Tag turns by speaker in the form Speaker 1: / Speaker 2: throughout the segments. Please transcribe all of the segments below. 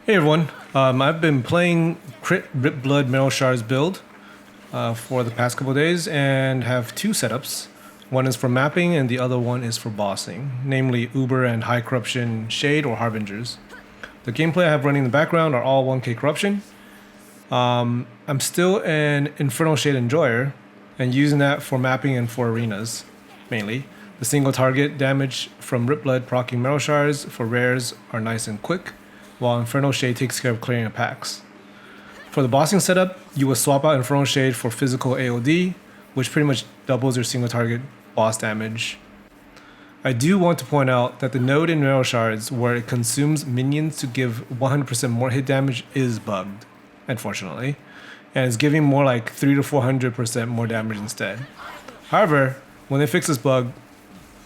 Speaker 1: Hey everyone, I've been playing Crit Rip Blood Marrow Shards build for the past couple of days and have two setups. One is for mapping and the other one is for bossing, namely Uber and High Corruption Shade or Harbingers. The gameplay I have running in the background are all 1k corruption. I'm still an Infernal Shade enjoyer and using that for mapping and for arenas, mainly. The single target damage from Rip Blood proccing Marrow Shards for rares are nice and quick, while Infernal Shade takes care of clearing of packs. For the bossing setup, you will swap out Infernal Shade for physical AOD, which pretty much doubles your single target boss damage. I do want to point out that the node in Marrow Shards where it consumes minions to give 100% more hit damage is bugged, unfortunately, and it's giving more like 300 to 400% more damage instead. However, when they fix this bug,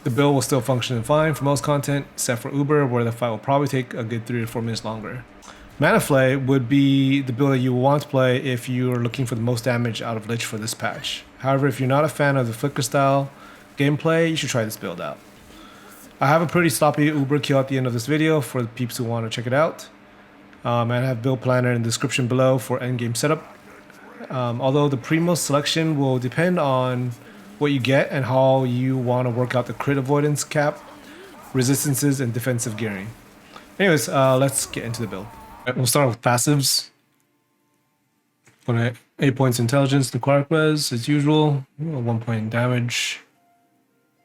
Speaker 1: the build will still function fine for most content, except for Uber, where the fight will probably take a good 3 to 4 minutes longer. Mana Flay would be the build that you want to play if you are looking for the most damage out of Lich for this patch. However, if you're not a fan of the Flicker style gameplay, you should try this build out. I have a pretty sloppy Uber kill at the end of this video for the peeps who want to check it out. And I have build planner in the description below for endgame setup. Although the Primo selection will depend on what you get and how you want to work out the crit avoidance cap, resistances, and defensive gearing. Anyways, let's get into the build. Right, we'll start with passives. Gonna 8 points intelligence to Quark res as usual, 1 point in damage.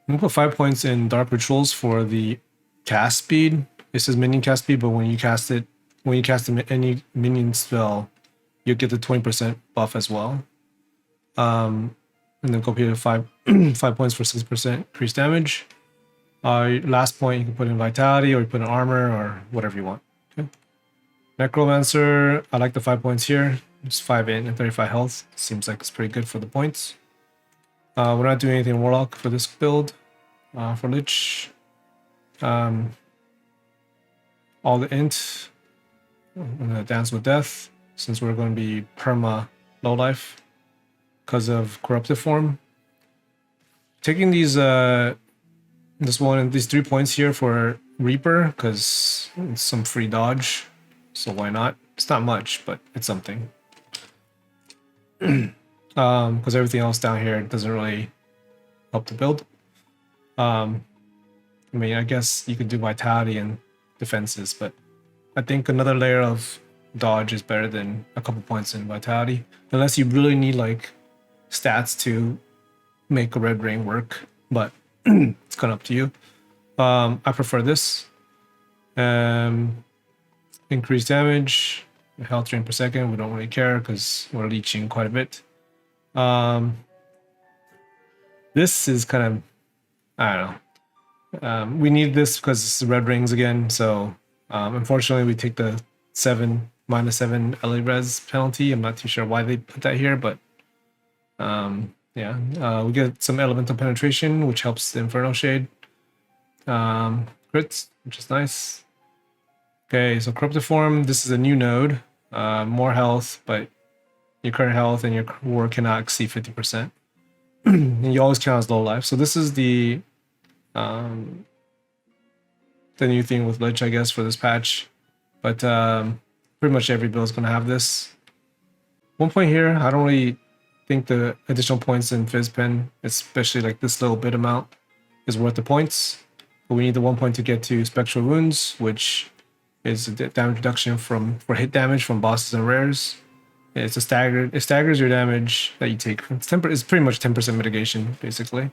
Speaker 1: I'm gonna put 5 points in dark patrols for the cast speed. It says minion cast speed, but when you cast any minion spell, you get the 20% buff as well. And then go up here to 5 points for 6% increased damage. Last point you can put in vitality or you put in armor or whatever you want. Okay. Necromancer, I like the 5 points here. It's 5 in and 35 health. Seems like it's pretty good for the points. We're not doing anything Warlock for this build. For Lich, all the int. I'm gonna dance with death since we're going to be perma low life because of corruptive form. Taking these these 3 points here for Reaper because it's some free dodge, so why not? It's not much, but it's something. Because everything else down here doesn't really help the build. I mean, I guess you could do vitality and defenses, but I think another layer of dodge is better than a couple points in vitality, unless you really need like stats to make a red ring work, but it's kind of up to you. I prefer this. Increased damage, health drain per second. We don't really care because we're leeching quite a bit. This is kind of, I don't know. We need this because it's red rings again. So unfortunately, we take the -7 LA res penalty. I'm not too sure why they put that here, but yeah, we get some elemental penetration, which helps the Infernal Shade. Crits, which is nice. Okay, so corruptive form. This is a new node. More health, but your current health and your war cannot exceed 50%. And you always count as low life. So this is the new thing with Lich, I guess, for this patch. But pretty much every build is going to have this. 1 point here. I don't really think the additional points in Phys pen, especially like this little bit amount, is worth the points. But we need the 1 point to get to Spectral Wounds, which is a damage reduction for hit damage from bosses and rares. It staggers your damage that you take. It's pretty much 10% mitigation, basically,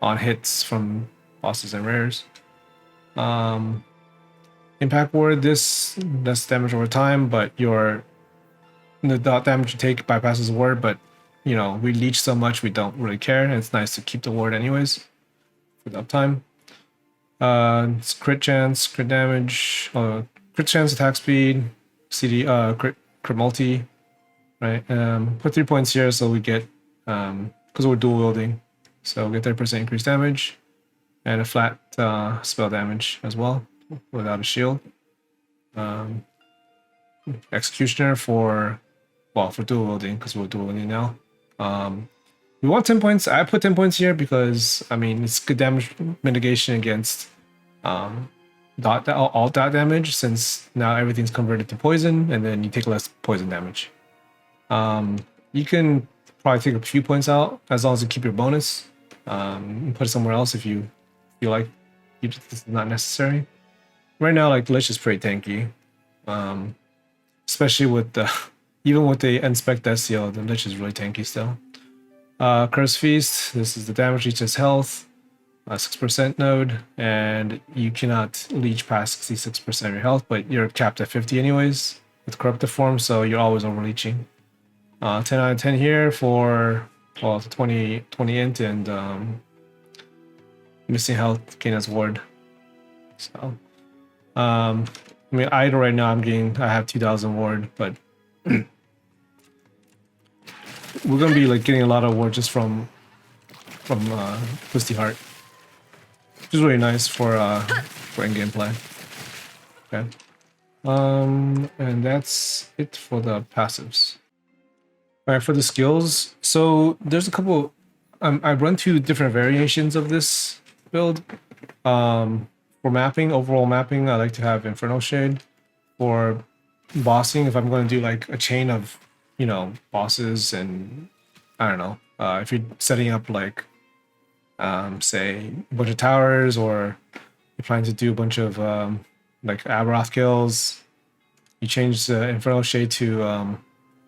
Speaker 1: on hits from bosses and rares. Impact Ward, this less damage over time, but the damage you take bypasses the ward, but you know, we leech so much we don't really care, and it's nice to keep the ward anyways for the uptime. It's crit chance, crit damage, crit chance, attack speed, CD, crit multi, right? Put 3 points here so we get, because we're dual wielding, so we get 30% increased damage and a flat spell damage as well without a shield. Executioner for dual wielding because we're dual wielding now. We want 10 points. I put 10 points here because I mean it's good damage mitigation against alt dot damage, since now everything's converted to poison, and then you take less poison damage. You can probably take a few points out as long as you keep your bonus. And put it somewhere else if you feel like it's not necessary. Right now, like Lich is pretty tanky, especially with the even with the inspect SEO, the Lich is really tanky still. Curse Feast. This is the damage leeches health, 6% node, and you cannot leech past 66% of your health, but you're capped at 50 anyways with corruptive form, so you're always over leeching. 10 out of 10 here for, well, 20 int and missing health gain as ward. So I mean, idle right now I have 2000 ward, but we're gonna be like getting a lot of ward just from Twisty Heart, which is really nice for in-game play. Okay. And that's it for the passives. All right, for the skills, so there's a couple. I run two different variations of this build. For mapping, overall mapping, I like to have Infernal Shade. For bossing, if I'm going to do like a chain of, you know, bosses, and I don't know, if you're setting up like, say, a bunch of towers, or you're planning to do a bunch of like Aberoth kills, you change the Infernal Shade to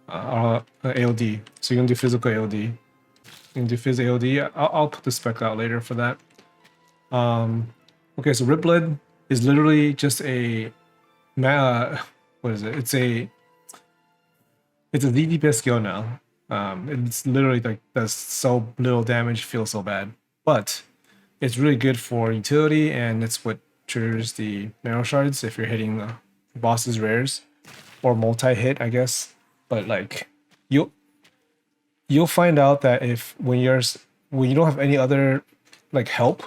Speaker 1: AOD. So you're gonna do physical AOD. You can do Phys AOD. I'll put the spec out later for that. Okay, so Rip Blood is literally just a what is it? It's a DPS skill now. It's literally like does so little damage, feels so bad, but it's really good for utility, and it's what triggers the Marrow Shards if you're hitting bosses rares or multi-hit, I guess. But like you'll find out that when you don't have any other like help,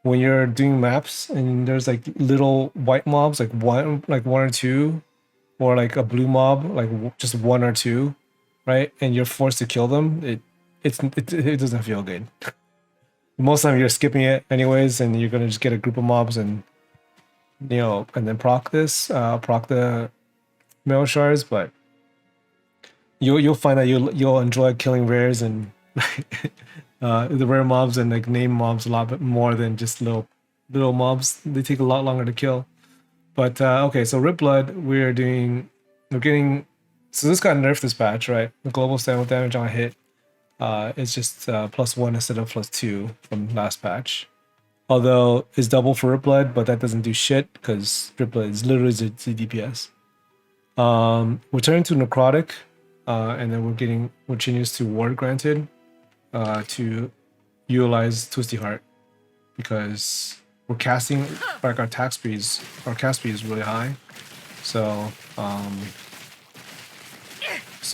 Speaker 1: when you're doing maps and there's like little white mobs, like one or two, or like a blue mob, like just one or two, right? And you're forced to kill them, it doesn't feel good. Most of the time you're skipping it anyways, and you're gonna just get a group of mobs and, you know, and then proc the Marrow Shards, but you'll find that you'll enjoy killing rares and the rare mobs and like name mobs a lot bit more than just little mobs. They take a lot longer to kill. But okay, so Rip Blood, we're getting, so this got nerfed this patch, right? The global standard damage on a hit is just +1 instead of +2 from last patch. Although it's double for Rip Blood, but that doesn't do shit because Rip Blood is literally the DPS. We're turning to Necrotic, and then we're changing to Ward Granted to utilize Twisty Heart, because we're casting, like our cast speed is really high. So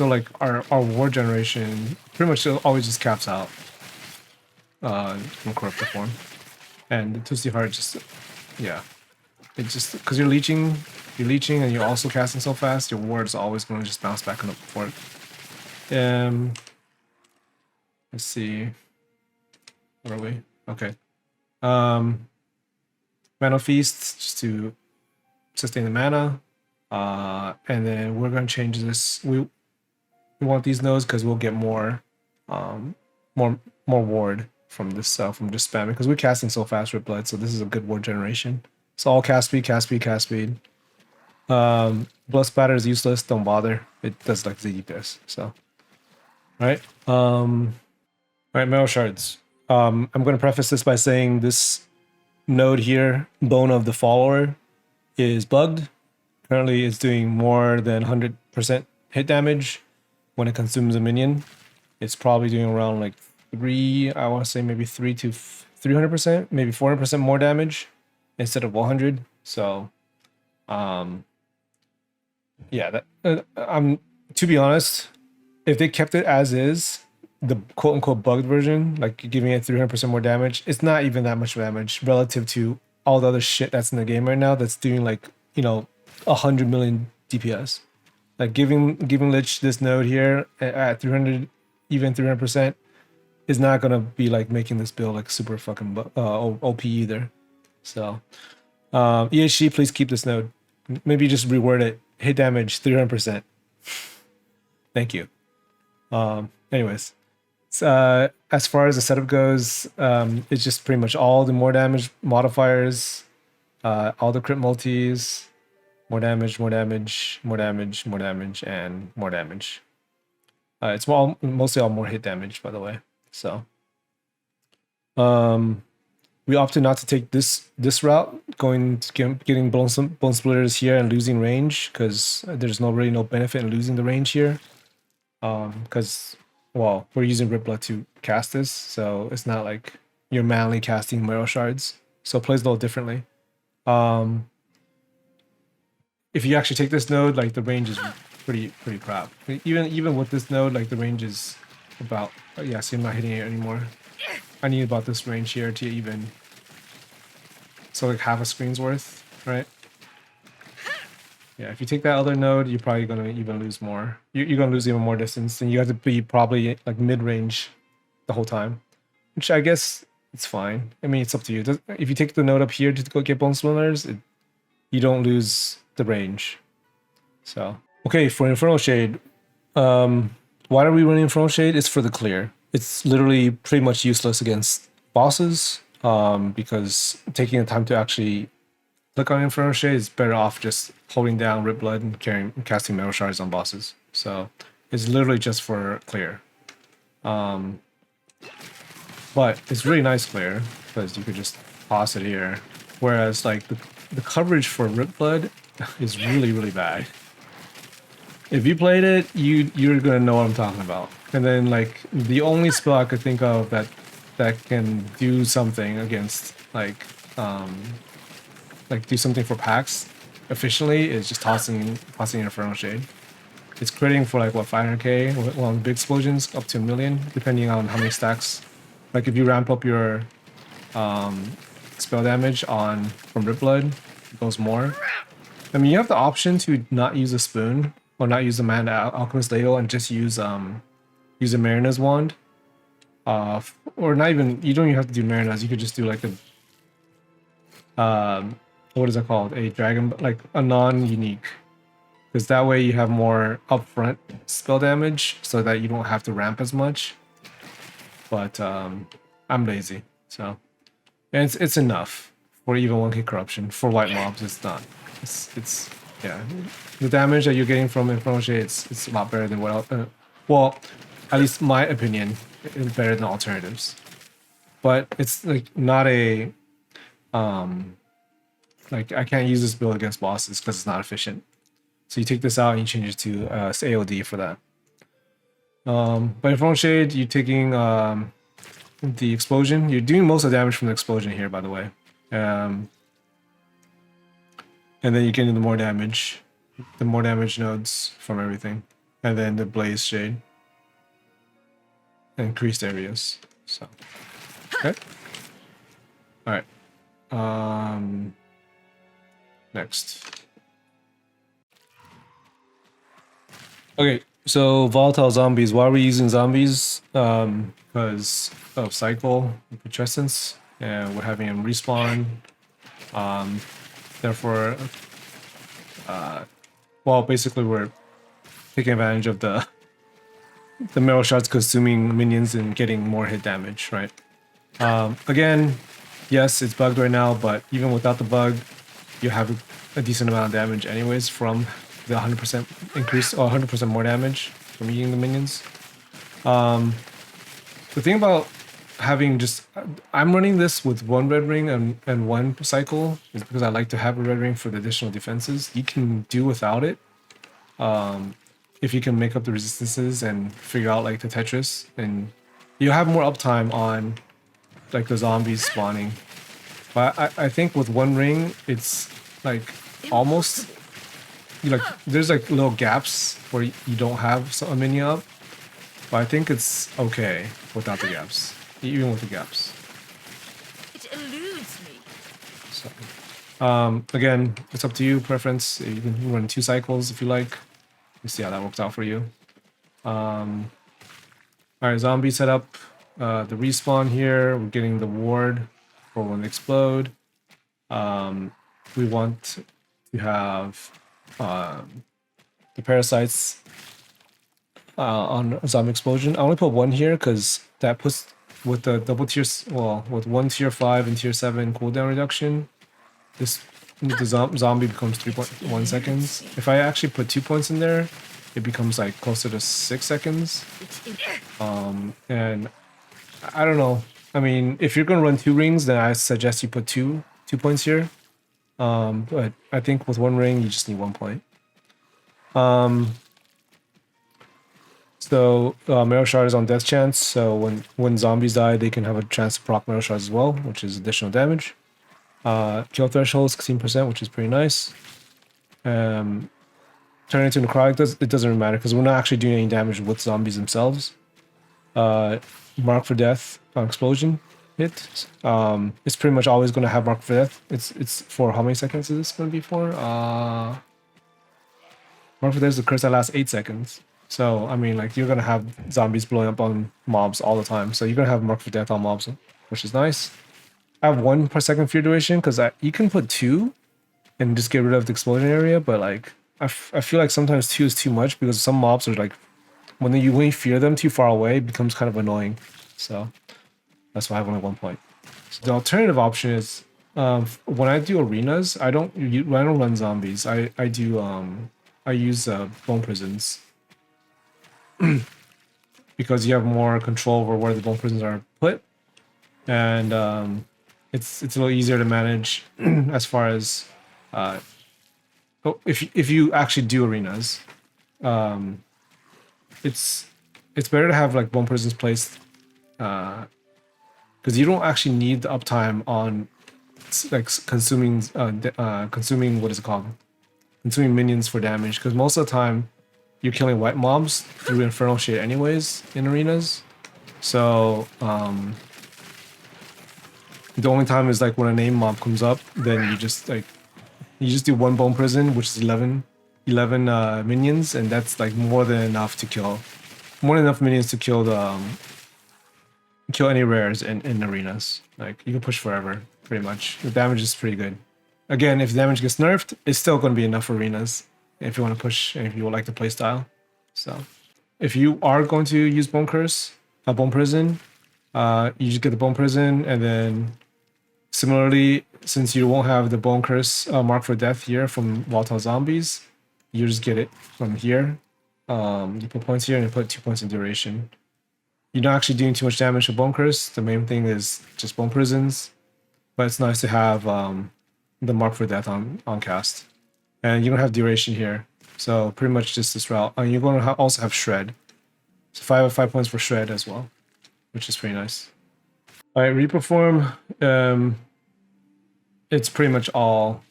Speaker 1: like our ward generation pretty much always just caps out from corrupted form. And the Twisty Heart just, yeah, it's just because you're leeching and you're also casting so fast, your ward is always going to just bounce back on the board. Let's see, where are we? Okay. Mana Feast, just to sustain the mana. And then we're going to change this. We want these nodes because we'll get more ward from this from just spamming, because we're casting so fast with Blood, so this is a good ward generation. So all cast speed. Blood Splatter is useless, don't bother. It does like the DPS, so. Alright. Alright, Marrow Shards. I'm going to preface this by saying this node here, Bone of the Follower, is bugged. Currently it's doing more than 100% hit damage when it consumes a minion. It's probably doing around like I want to say maybe 300%, maybe 400% more damage instead of 100. So, yeah, to be honest, if they kept it as is, the quote unquote bugged version, like giving it 300% more damage, it's not even that much damage relative to all the other shit that's in the game right now that's doing like, you know, 100 million DPS. Like giving Lich this node here at 300, even 300%, is not gonna be like making this build like super fucking OP either. So EHG, please keep this node. Maybe just reword it. Hit damage 300%. Thank you. Anyways, as far as the setup goes, it's just pretty much all the more damage modifiers, all the crit multis, more damage, more damage, more damage, more damage, and more damage. It's mostly all more hit damage, by the way. So, we opted not to take this route, getting bone splitters here and losing range, because there's really no benefit in losing the range here. Because well, we're using Rip Blood to cast this, so it's not like you're manually casting Marrow Shards. So it plays a little differently. If you actually take this node, like the range is pretty crap. Even with this node, like the range is about yeah. See, I'm not hitting it anymore. I need about this range here to even. So like half a screen's worth, right? Yeah, if you take that other node, you're probably gonna even lose more. You're gonna lose even more distance, and you have to be probably like mid-range the whole time, which I guess it's fine. I mean, it's up to you. If you take the node up here to go get bone splinters, you don't lose the range. So okay, for Infernal Shade, why are we running Infernal Shade? It's for the clear. It's literally pretty much useless against bosses, because taking the time to actually click on Infernal Shade is better off just holding down Rip Blood and casting Marrow Shards on bosses. So it's literally just for clear. But it's really nice clear because you could just toss it here. Whereas like the coverage for Rip Blood is really bad. If you played it, you're gonna know what I'm talking about. And then like the only spell I could think of that can do something against like do something for packs efficiently is just tossing Infernal Shade. It's critting for like what 500k on big explosions up to 1 million depending on how many stacks. Like if you ramp up your spell damage from Rip Blood, it goes more. I mean, you have the option to not use a spoon or not use the Mana Alchemist Ladle and just use a Marina's Wand. Or not even, you don't even have to do Marina's. You could just do like a what is it called? A dragon, like a non-unique, because that way you have more upfront spell damage, so that you don't have to ramp as much. But I'm lazy, so and it's enough for even 1k corruption. For white mobs, it's not. It's yeah. The damage that you're getting from Infernal Shade, it's a lot better than what well, at least my opinion, is better than alternatives. But it's like not a like I can't use this build against bosses because it's not efficient. So you take this out and you change it to AOD for that. But Infernal Shade, you're taking the explosion. You're doing most of the damage from the explosion here, by the way. And then you're getting the more damage nodes from everything. And then the Blaze Shade. Increased areas. So okay. Alright. Next. Okay, so volatile zombies. Why are we using zombies? Because of cycle, putrescence, and we're having them respawn. Therefore, well, basically we're taking advantage of the Marrow Shards consuming minions and getting more hit damage, right? Again, yes, it's bugged right now, but even without the bug, you have a decent amount of damage anyways from the 100% increase or 100% more damage from eating the minions. The thing about having just, I'm running this with one red ring and one cycle is because I like to have a red ring for the additional defenses. You can do without it if you can make up the resistances and figure out like the Tetris, and you'll have more uptime on like the zombies spawning. But I think with one ring, it's like almost like there's like little gaps where you don't have a minion up. But I think it's okay without the gaps, even with the gaps.
Speaker 2: It eludes me.
Speaker 1: So, again, it's up to you, preference. You can run 2 cycles if you like. Let's see how that works out for you. Alright, zombie setup. The respawn here, we're getting the ward for when they explode. we want to have the parasites on zombie explosion. I only put one here because that puts with the double tier, well, with one tier 5 and tier 7 cooldown reduction, this the zombie becomes 3.1 seconds. If I actually put 2 points in there, it becomes like closer to 6 seconds. And I don't know. I mean, if you're gonna run 2 rings, then I suggest you put 2 points here. But I think with 1 ring, you just need 1 point. So Marrow Shard is on death chance, so when zombies die, they can have a chance to proc Marrow Shards as well, which is additional damage. Kill threshold is 16%, which is pretty nice. Turning into necrotic, it doesn't really matter because we're not actually doing any damage with zombies themselves. Mark for death on explosion hit. It's pretty much always going to have mark for death. It's for how many seconds is this going to be for? Mark for death is a curse that lasts 8 seconds. So I mean, like, you're gonna have zombies blowing up on mobs all the time. So you're gonna have mark for death on mobs, which is nice. I have 1 per second fear duration because you can put 2 and just get rid of the explosion area. But like, I feel like sometimes 2 is too much because some mobs are like, when you fear them too far away, it becomes kind of annoying. So that's why I have only 1 point. So the alternative option is when I do arenas, I don't run zombies. I use bone prisons. Because you have more control over where the bone prisons are put, and it's a little easier to manage as far as if you actually do arenas, it's better to have like bone prisons placed because you don't actually need the uptime on like consuming what is it called, consuming minions for damage, because most of the time you're killing white mobs through Infernal Shade anyways in arenas. So the only time is like when a name mob comes up, then you just do 1 bone prison, which is 11 minions, and that's like more than enough minions to kill kill any rares in arenas. Like, you can push forever pretty much. The damage is pretty good. Again, if damage gets nerfed, it's still going to be enough for arenas if you want to push and if you would like the playstyle. So if you are going to use bone prison, you just get the bone prison, and then similarly, since you won't have the bone curse mark for death here from volatile zombies, you just get it from here. You put points here and you put 2 points in duration. You're not actually doing too much damage with bone curse. The main thing is just bone prisons, but it's nice to have the mark for death on cast. And you don't have duration here, so pretty much just this route. And you're going to also have shred, so 5 points for shred as well, which is pretty nice. All right, reperform. It's pretty much all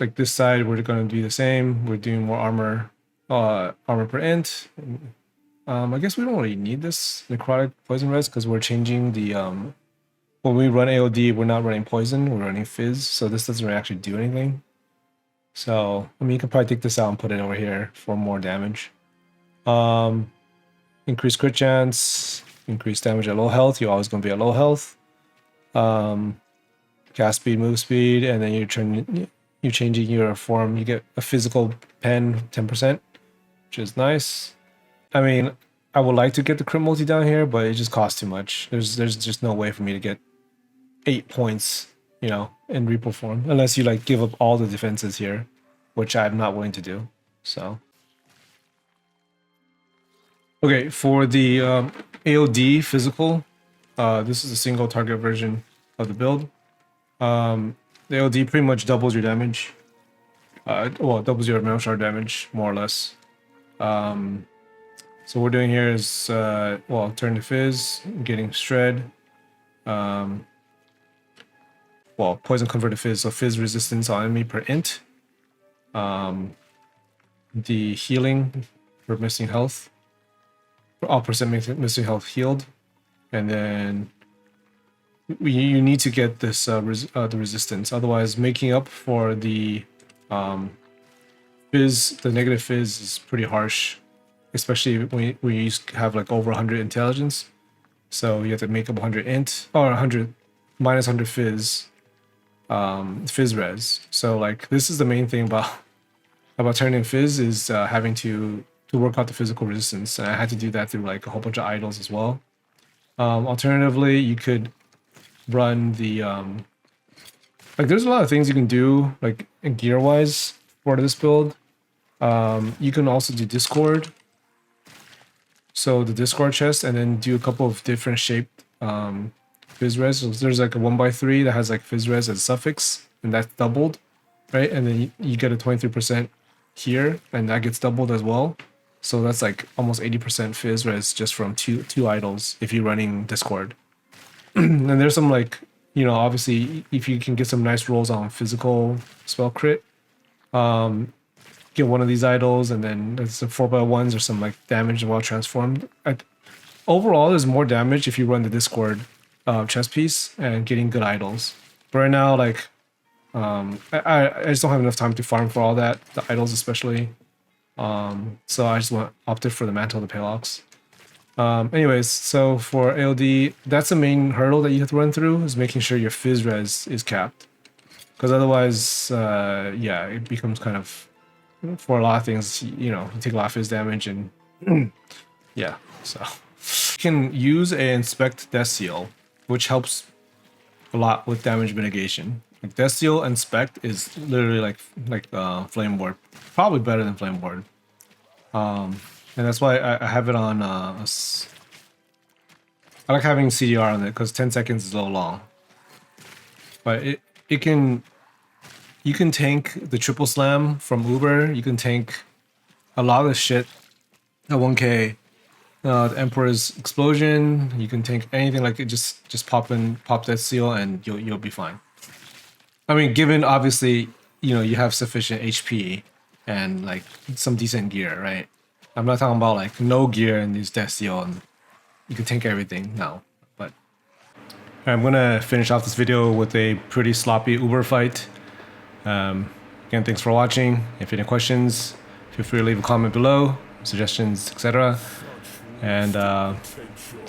Speaker 1: like this side. We're going to do the same. We're doing more armor per int. I guess we don't really need this necrotic poison res because we're changing the when we run AOD, we're not running poison, we're running Phys, so this doesn't really actually do anything. So, I mean, you can probably take this out and put it over here for more damage. Increased crit chance, increased damage at low health. You're always going to be at low health. Cast speed, move speed, and then you're changing your form. You get a physical pen 10%, which is nice. I mean, I would like to get the crit multi down here, but it just costs too much. There's just no way for me to get 8 points, in repo form, unless you like give up all the defenses here, which I'm not willing to do. So, okay, for the AOD physical, this is a single target version of the build. The AOD pretty much doubles your damage. Well, doubles your Marrow Shard damage, more or less. So what we're doing here is, turn to Phys, getting shred. Poison convert to Phys, so Phys resistance on enemy per int. The healing for missing health. For all percent missing health healed. And then you need to get this the resistance. Otherwise, making up for the Phys, the negative Phys is pretty harsh. Especially when you have like over 100 intelligence. So you have to make up 100 int, or 100 minus 100 Phys. Phys res. So like this is the main thing about turning Phys is having to work out the physical resistance, and I had to do that through like a whole bunch of idols as well. Alternatively, you could run the like there's a lot of things you can do like gear wise for this build. You can also do Discord, so the Discord chest, and then do a couple of different shaped Phys res. So there's like a 1x3 that has like Phys res as a suffix, and that's doubled, right? And then you get a 23% here, and that gets doubled as well. So that's like almost 80% Phys res just from two idols if you're running Discord. And there's some like, you know, obviously if you can get some nice rolls on physical spell crit, get one of these idols, and then there's the 4x1s or some like damage while transformed. Overall, there's more damage if you run the Discord chest piece and getting good idols. But right now, like, I just don't have enough time to farm for all that, the idols especially. So I just opted for the Mantle of the Palox. Anyways, so for AOD, that's the main hurdle that you have to run through, is making sure your Phys res is capped. Because otherwise, yeah, it becomes kind of, for a lot of things, you know, you take a lot of Phys damage and yeah, so. You can use a Inspect Death Seal, which helps a lot with damage mitigation. Like Death Seal and Inspect is literally like Flame Ward, probably better than Flame Ward. And that's why I have it on. I like having CDR on it because 10 seconds is a little long. But you can tank the triple slam from Uber. You can tank a lot of shit at 1K. The Emperor's explosion. You can tank anything like it. Just pop that seal and you'll be fine. I mean, given obviously you know you have sufficient HP and like some decent gear, right? I'm not talking about like no gear and these death seal and you can tank everything now. But I'm gonna finish off this video with a pretty sloppy Uber fight. Again, thanks for watching. If you have any questions, feel free to leave a comment below, suggestions, etc. And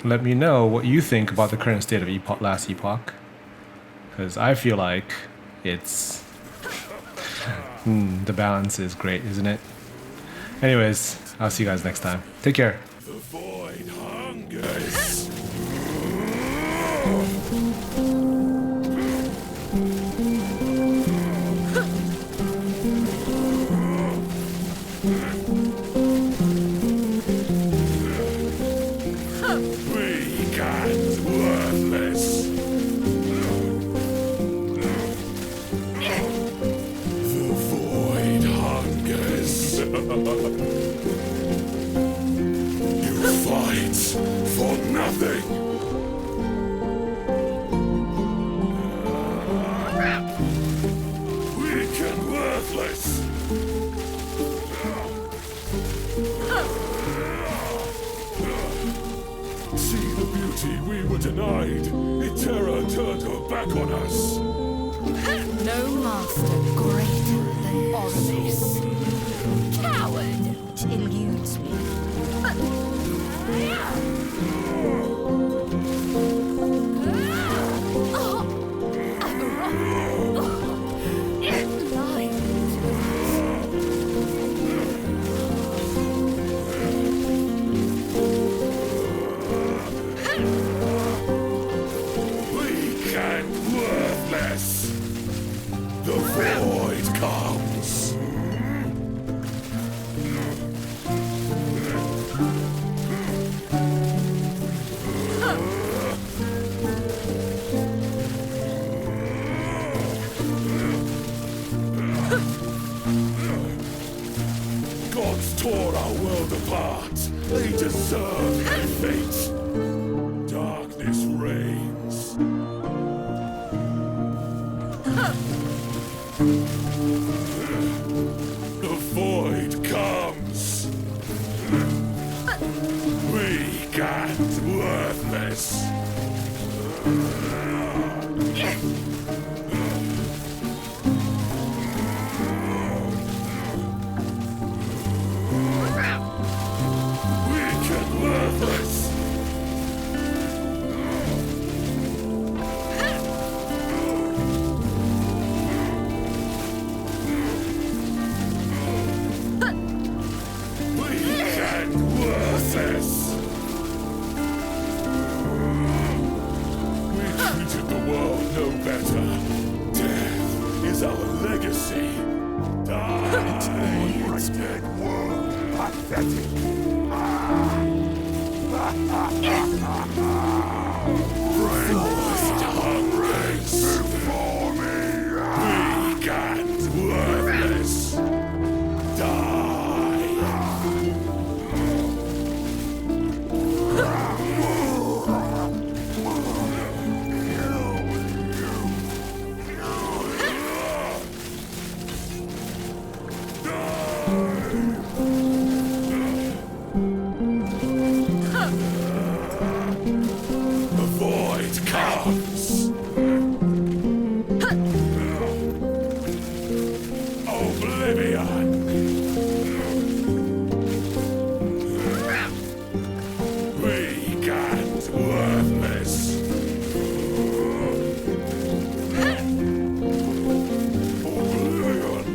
Speaker 1: let me know what you think about the current state of Last Epoch, because I feel like it's the balance is great, isn't it? Anyways, I'll see you guys next time. Take care.
Speaker 3: The void hungers. Weak and worthless. The void hungers. You fight for nothing. Weak and worthless. See the beauty we were denied. Terror turned her back on us.
Speaker 2: No master greater than Orbis. Coward! It eludes me.
Speaker 3: Weak and worthless. The void comes. Gods tore our world apart. They deserve their fate. Darkness reigns. The void comes. Weak and worthless. Weak and worthless.
Speaker 2: eludes me.
Speaker 3: Dead world, pathetic. Forced hungers before me. Weak and worthless. Die. The void comes. Oblivion. Weak and worthless. Oblivion.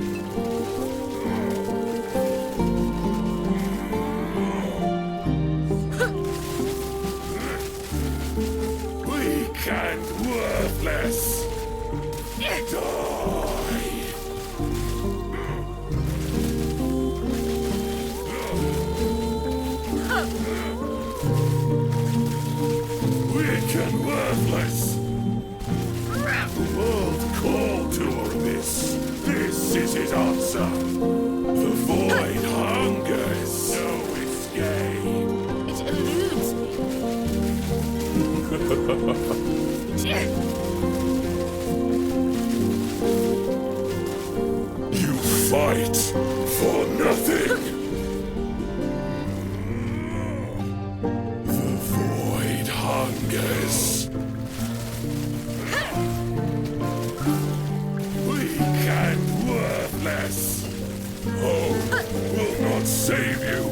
Speaker 3: Weak and worthless. Die. Weak and worthless. The world called to Orbis. This is his answer. The void hungers. No escape.
Speaker 2: It eludes
Speaker 3: You fight for nothing. The void hungers. Weak and worthless. Hope will not save you.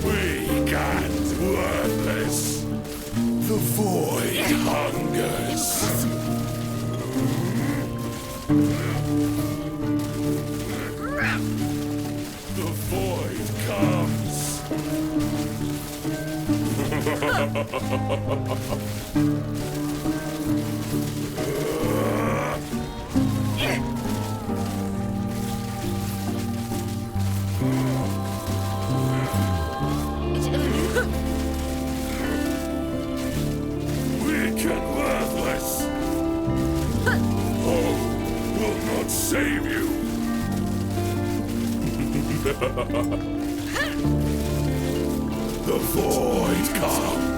Speaker 3: Weak and worthless. The void hungers. The void comes.
Speaker 2: it eludes
Speaker 3: Weak and worthless. Hope will not save you. The void comes.